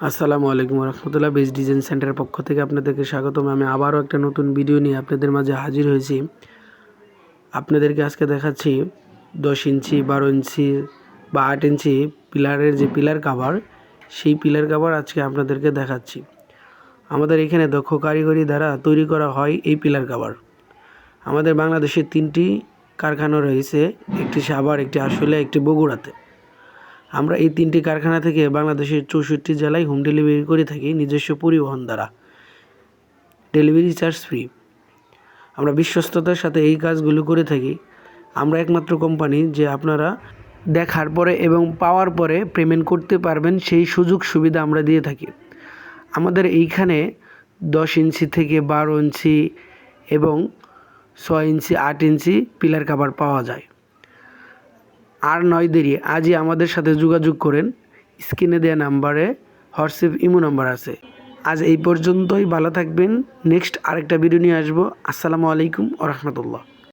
আসসালামু আলাইকুম রহমতুল্লাহ। Best design সেন্টারের পক্ষ থেকে আপনাদেরকে স্বাগতম। আমি আবারও একটা নতুন ভিডিও নিয়ে আপনাদের মাঝে হাজির হয়েছি। আপনাদেরকে আজকে দেখাচ্ছি 10 ইঞ্চি, 12 ইঞ্চি বা 8 ইঞ্চি পিলারের যে পিলার কাভার, সেই পিলার কাভার আজকে আপনাদেরকে দেখাচ্ছি। আমাদের এখানে দক্ষ কারিগরি দ্বারা তৈরি করা হয় এই পিলার কাভার। আমাদের বাংলাদেশে 3টি কারখানা রয়েছে, একটি সাভার, একটি আশুলিয়া, একটি বগুড়াতে। আমরা এই 3টি কারখানা থেকে বাংলাদেশের 64 জেলায় হোম ডেলিভারি করে থাকি নিজস্ব পরিবহন দ্বারা, ডেলিভারি চার্জ ফ্রি। আমরা বিশ্বস্ততার সাথে এই কাজগুলো করে থাকি। আমরা একমাত্র কোম্পানি যে আপনারা দেখার পরে এবং পাওয়ার পরে পেমেন্ট করতে পারবেন, সেই সুযোগ সুবিধা আমরা দিয়ে থাকি। আমাদের এইখানে 10 ইঞ্চি থেকে 12 ইঞ্চি এবং 6 ইঞ্চি, 8 ইঞ্চি পিলার কাভার পাওয়া যায়। আর নয় দেরি, আজই আমাদের সাথে যোগাযোগ করেন। স্ক্রিনে দেওয়া নাম্বারে হোয়াটসঅ্যাপ, ইমো নাম্বার আছে। আজ এই পর্যন্তই, ভালো থাকবেন। নেক্সট আরেকটা ভিডিও নিয়ে আসবো। আসসালামু আলাইকুম ওয়া রাহমাতুল্লাহ।